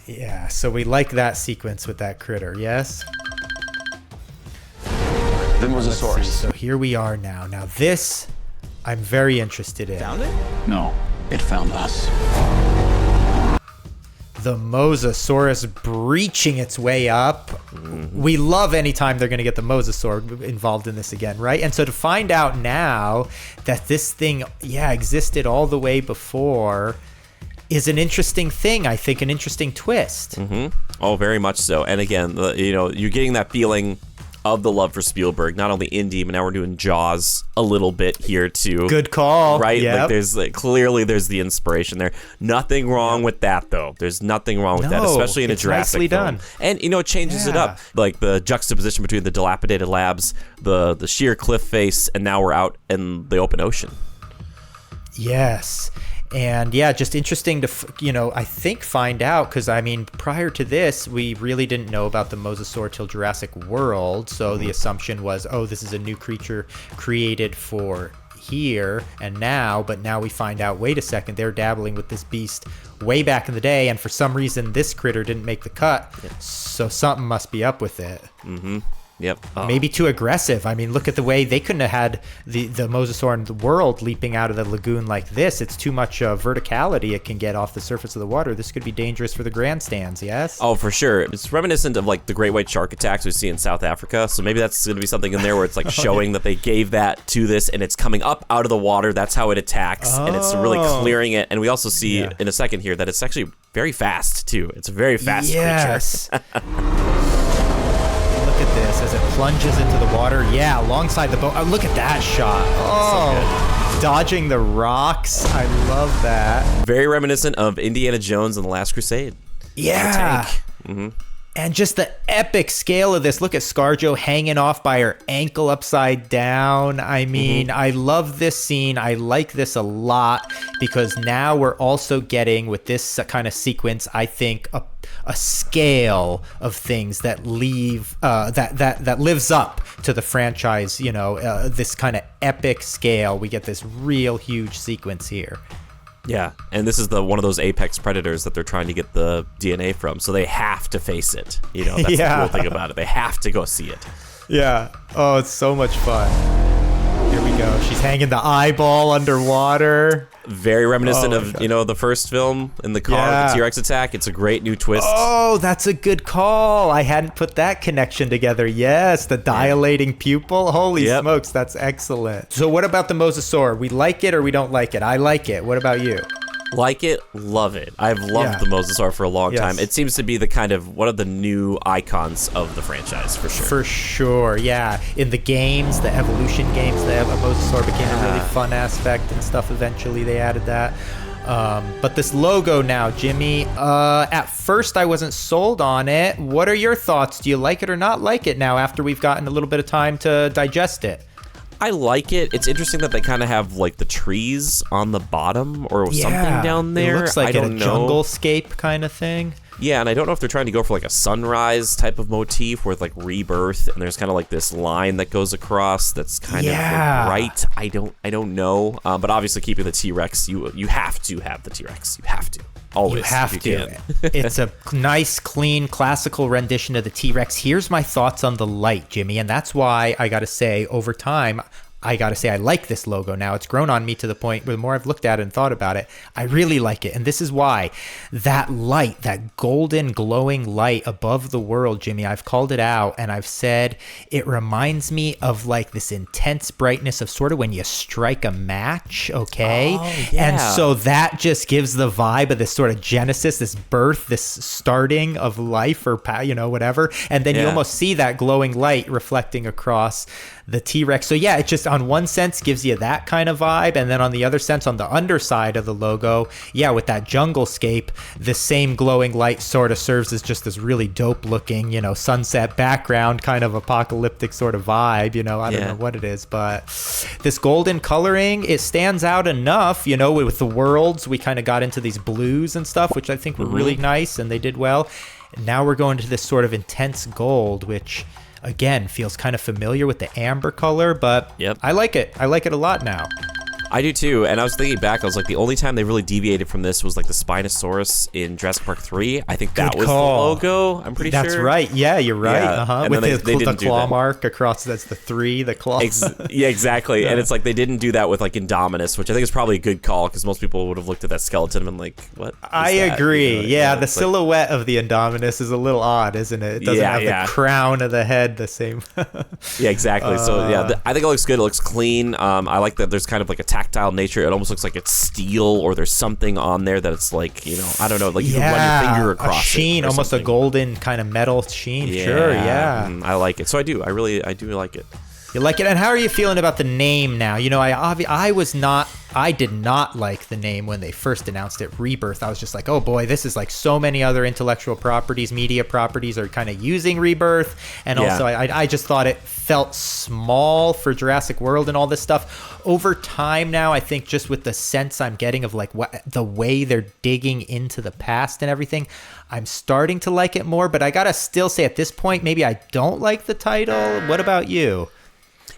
Yeah, so we like that sequence with that critter, yes? The Mosasaur. So here we are now. Now this, I'm very interested in. Found it? No, it found us. The Mosasaurus breaching its way up. Mm-hmm. We love anytime they're going to get the Mosasaur involved in this again, right? And so to find out now that this thing, existed all the way before is an interesting thing, I think, an interesting twist. Mm-hmm. Oh, very much so. And again, you're getting that feeling of the love for Spielberg, not only Indy, but now we're doing Jaws a little bit here too. Good call. Right? Yep. Like there's clearly there's the inspiration there. Nothing wrong with that though. There's nothing wrong with that, especially in a Jurassic film. Done. And it changes it up. Like the juxtaposition between the dilapidated labs, the sheer cliff face, and now we're out in the open ocean. Yes. And just interesting to, I think find out, because prior to this, we really didn't know about the Mosasaur till Jurassic World. So the assumption was, this is a new creature created for here and now. But now we find out, wait a second, they're dabbling with this beast way back in the day. And for some reason, this critter didn't make the cut. Yep. So something must be up with it. Mm-hmm. Yep. Maybe too aggressive. Look at the way they couldn't have had the Mosasaur in the world leaping out of the lagoon like this. It's too much verticality it can get off the surface of the water. This could be dangerous for the grandstands, yes? Oh, for sure. It's reminiscent of like the great white shark attacks we see in South Africa. So maybe that's going to be something in there where it's like showing that they gave that to this and it's coming up out of the water. That's how it attacks. And it's really clearing it. And we also see in a second here that it's actually very fast too. It's a very fast creature. Look at this as it plunges into the water. Yeah, alongside the boat. Oh, look at that shot. So dodging the rocks. I love that. Very reminiscent of Indiana Jones and the Last Crusade. Yeah. Mm-hmm. And just the epic scale of this. Look at ScarJo hanging off by her ankle upside down. I love this scene. I like this a lot because now we're also getting, with this kind of sequence, I think, a scale of things that that lives up to the franchise, this kind of epic scale. We get this real huge sequence here. Yeah, and this is one of those apex predators that they're trying to get the DNA from, so they have to face it. That's the cool thing about it. They have to go see it. Yeah. Oh, it's so much fun. Here we go. She's hanging the eyeball underwater. Very reminiscent of, the first film in the car, the T-Rex attack. It's a great new twist. Oh, that's a good call. I hadn't put that connection together. Yes, the dilating pupil. Holy smokes, that's excellent. So what about the Mosasaur? We like it or we don't like it? I like it. What about you? Like it, love it. I've loved the Mosasaur for a long time. It seems to be the kind of one of the new icons of the franchise, for sure. For sure, yeah. In the games, the evolution games, the Mosasaur became a really fun aspect and stuff. Eventually, they added that. But this logo now, Jimmy, at first I wasn't sold on it. What are your thoughts? Do you like it or not like it now after we've gotten a little bit of time to digest it? I like it. It's interesting that they kind of have like the trees on the bottom or something down there. It looks like a junglescape kind of thing. Yeah, and I don't know if they're trying to go for like a sunrise type of motif with like rebirth, and there's kind of like this line that goes across that's kind of like bright. I don't know, but obviously keeping the T-Rex, you have to have the T-Rex. You have to. Always. You have to. It's a nice, clean, classical rendition of the T-Rex. Here's my thoughts on the light, Jimmy, and that's why I got to say, over time, I like this logo now. It's grown on me to the point where the more I've looked at it and thought about it, I really like it. And this is why. That light, that golden glowing light above the world, Jimmy, I've called it out and I've said it reminds me of like this intense brightness of sort of when you strike a match, okay? Oh, yeah. And so that just gives the vibe of this sort of genesis, this birth, this starting of life or, whatever. And then you almost see that glowing light reflecting across the T-Rex. So yeah, it just on one sense gives you that kind of vibe, and then on the other sense, on the underside of the logo, with that junglescape, the same glowing light sort of serves as just this really dope looking, sunset background, kind of apocalyptic sort of vibe. I don't know what it is, but this golden coloring, it stands out enough. With the worlds, we kind of got into these blues and stuff, which I think were really nice, and they did well. And now we're going to this sort of intense gold, which again feels kind of familiar with the amber color, but I like it. I like it a lot now. I do too, and I was thinking back, I was like, the only time they really deviated from this was like the Spinosaurus in Jurassic Park 3. I think that was the logo, I'm pretty sure. That's right, yeah, you're right. Yeah. With the claw mark across, that's the 3, the claw. Yeah, exactly, and it's like they didn't do that with like Indominus, which I think is probably a good call, because most people would have looked at that skeleton and been like, what is I agree, the silhouette of the Indominus is a little odd, isn't it? It doesn't have the crown of the head the same. Yeah, exactly, so I think it looks good, it looks clean. I like that there's kind of like a tactile nature. It almost looks like it's steel, or there's something on there that it's like, I don't know, like you can run your finger across a sheen, almost a golden kind of metal sheen. Sure, I like it. So I do like it. You like it? And how are you feeling about the name now? I did not like the name when they first announced it, Rebirth. I was just like, oh boy, this is like so many other intellectual properties, media properties are kind of using Rebirth. And also I just thought it felt small for Jurassic World and all this stuff. Over time now, I think just with the sense I'm getting of like the way they're digging into the past and everything, I'm starting to like it more. But I gotta still say at this point, maybe I don't like the title. What about you?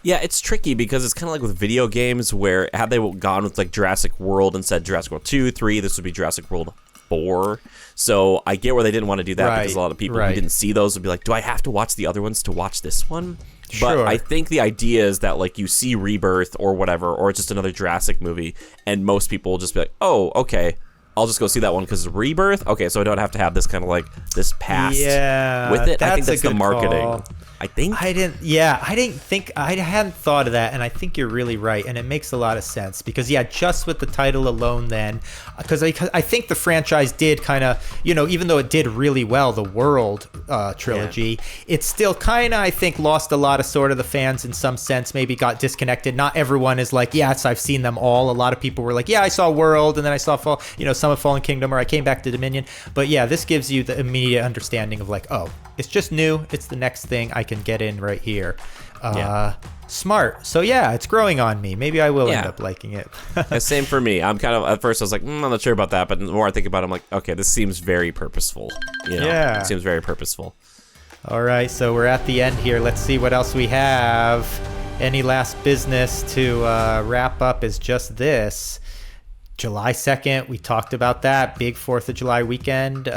Yeah, it's tricky because it's kind of like with video games where had they gone with like Jurassic World and said Jurassic World 2, 3, this would be Jurassic World 4. So I get where they didn't want to do that because a lot of people who didn't see those would be like, do I have to watch the other ones to watch this one? But I think the idea is that like you see Rebirth or whatever, or it's just another Jurassic movie, and most people will just be like, oh, okay, I'll just go see that one because it's Rebirth. Okay, so I don't have to have this kind of like this past with it. I think that's the marketing. Call. I think I hadn't thought of that, and I think you're really right, and it makes a lot of sense because just with the title alone, then because I think the franchise did kind of, even though it did really well, the World trilogy, it still kind of, I think, lost a lot of sort of the fans in some sense, maybe got disconnected. Not everyone is like, yes, I've seen them all. A lot of people were like, I saw World, and then I saw some of Fallen Kingdom, or I came back to Dominion. But this gives you the immediate understanding of like, oh, it's just new. It's the next thing I can get in right here. Smart. So it's growing on me. Maybe I will end up liking it. Same for me. I'm kind of, at first I was like, I'm not sure about that, but the more I think about it, I'm like, okay, this seems very purposeful. It seems very purposeful. All right, so we're at the end here. Let's see what else we have. Any last business to wrap up is just this. July 2nd, we talked about that. Big 4th of July weekend.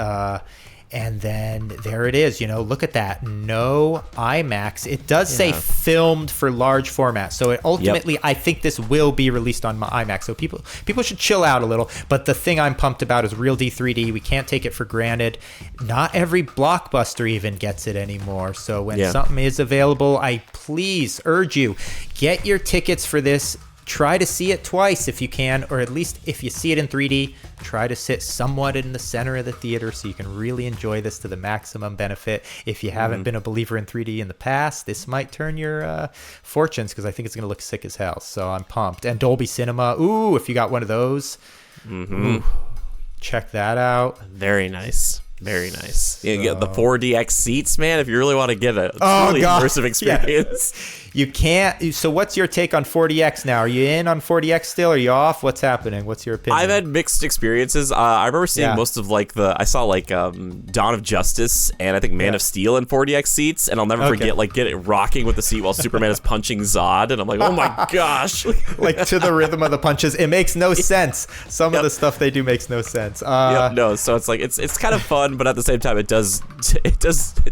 And then there it is, look at that. No IMAX. It does say filmed for large format. So it ultimately, I think this will be released on IMAX. So people should chill out a little. But the thing I'm pumped about is Real D 3D. We can't take it for granted. Not every blockbuster even gets it anymore. So when something is available, I please urge you, get your tickets for this try to see it twice if you can, or at least if you see it in 3D, try to sit somewhat in the center of the theater so you can really enjoy this to the maximum benefit. If you haven't been a believer in 3D in the past, this might turn your fortunes, because I think it's going to look sick as hell. So I'm pumped. And Dolby Cinema, ooh, if you got one of those, ooh, check that out. Very nice. Very nice. You get the 4DX seats, man, if you really want to get a truly immersive experience. Yeah. You can't. So what's your take on 4DX now? Are you in on 4DX still? Are you off? What's happening? What's your opinion? I've had mixed experiences. I remember seeing most of I saw Dawn of Justice and I think Man of Steel in 4DX seats, and I'll never forget get it rocking with the seat while Superman is punching Zod, and I'm like, oh my gosh. Like to the rhythm of the punches. It makes no sense. Some of the stuff they do makes no sense. No, so it's like it's kind of fun, but at the same time it does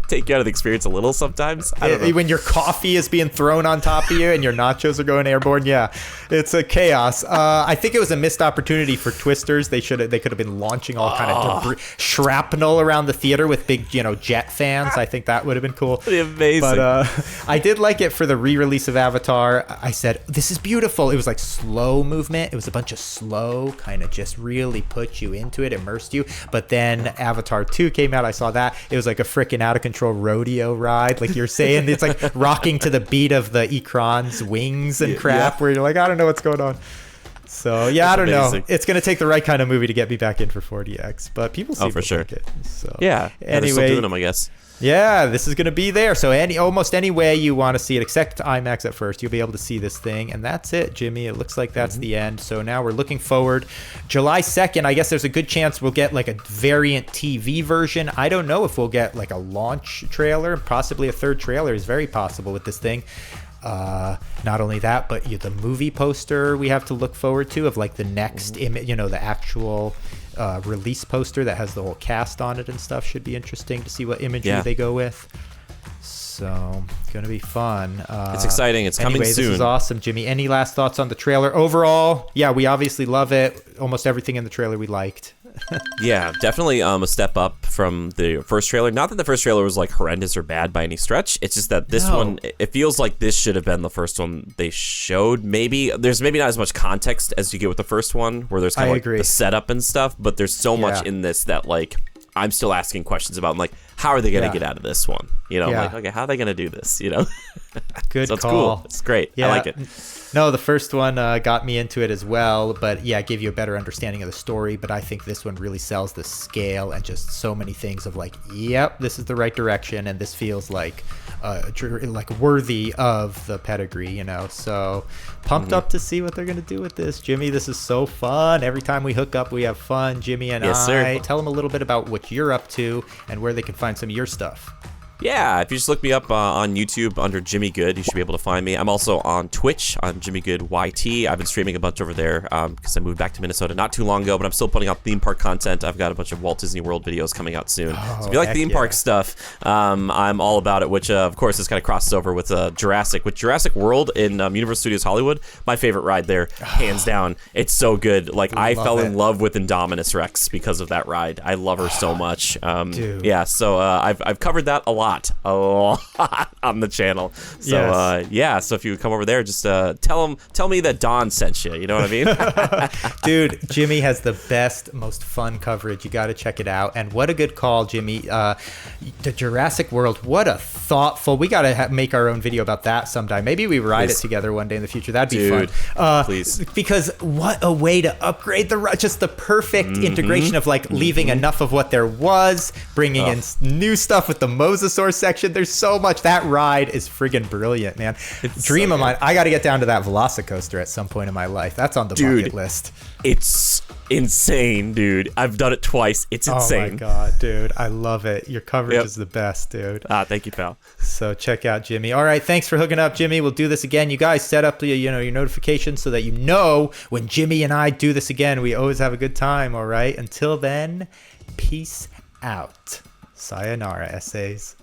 take you out of the experience a little sometimes. I don't know. When your coffee is being thrown on top of you and your nachos are going airborne, it's a chaos. I think it was a missed opportunity for Twisters. They could have been launching all kind of debris, shrapnel around the theater with big jet fans. I think that would have been cool. Amazing. But I did like it for the re-release of Avatar. I said, this is beautiful. It was like slow movement. It was a bunch of slow, kind of just really put you into it, immersed you. But then Avatar 2 came out. I saw that. It was like a freaking out of control rodeo ride, like you're saying. It's like rocking to the beat of the Ikran's wings and crap, where you're like, I don't know what's going on. So I don't know. It's going to take the right kind of movie to get me back in for 4DX, but people seem to like it. So anyway, they're still doing them, I guess. Yeah, this is going to be there. So almost any way you want to see it, except IMAX at first, you'll be able to see this thing. And that's it, Jimmy. It looks like that's the end. So now we're looking forward. July 2nd, I guess there's a good chance we'll get like a variant TV version. I don't know if we'll get like a launch trailer. Possibly a third trailer is very possible with this thing. Not only that, but the movie poster we have to look forward to of like the next image, the actual release poster that has the whole cast on it and stuff should be interesting to see what imagery they go with. So gonna be fun. It's exciting. It's coming soon. This is awesome, Jimmy. Any last thoughts on the trailer? Overall, we obviously love it. Almost everything in the trailer we liked. Yeah, definitely a step up from the first trailer. Not that the first trailer was like horrendous or bad by any stretch. It's just that this one, it feels like this should have been the first one they showed. There's maybe not as much context as you get with the first one, where there's kind of like the setup and stuff, but there's so much in this that like I'm still asking questions about. I'm like, how are they going to get out of this one? I'm like, okay, how are they going to do this? Good so it's call. Cool. It's great. I like it. No, the first one got me into it as well, but it gave you a better understanding of the story. But I think this one really sells the scale and just so many things of like, yep, this is the right direction, and this feels like worthy of the pedigree, So pumped up to see what they're gonna do with this, Jimmy. This is so fun. Every time we hook up, we have fun, Jimmy and I. Sir. Tell them a little bit about what you're up to and where they can find some of your stuff. Yeah, if you just look me up on YouTube under Jimmy Good, you should be able to find me. I'm also on Twitch. I'm Jimmy Good YT. I've been streaming a bunch over there because I moved back to Minnesota not too long ago, but I'm still putting out theme park content. I've got a bunch of Walt Disney World videos coming out soon. So if you like theme park stuff, I'm all about it, which of course is kind of crosses over with Jurassic. With Jurassic World in Universal Studios Hollywood, my favorite ride there, hands down. It's so good. Like I fell in love with Indominus Rex because of that ride. I love her so much. Dude. Yeah, so I've covered that a lot on the channel. So so if you come over there, just tell me that Don sent you. You know what I mean? Dude, Jimmy has the best, most fun coverage. You got to check it out. And what a good call, Jimmy. The Jurassic World, what a thoughtful. We got to make our own video about that sometime. Maybe we ride it together one day in the future. That'd be fun. Please. Because what a way to upgrade just the perfect integration of like leaving enough of what there was, bringing in new stuff with the Mosasaur section. There's so much. That ride is friggin' brilliant, man. Dream of mine. I got to get down to that Velocicoaster at some point in my life. That's on the bucket list. It's insane, dude. I've done it twice. It's insane. Oh my god, dude. I love it. Your coverage is the best, dude. Thank you, pal. So check out Jimmy. All right, thanks for hooking up, Jimmy. We'll do this again. You guys set up your notifications so that you know when Jimmy and I do this again. We always have a good time, all right? Until then, peace out. Sayonara, essays.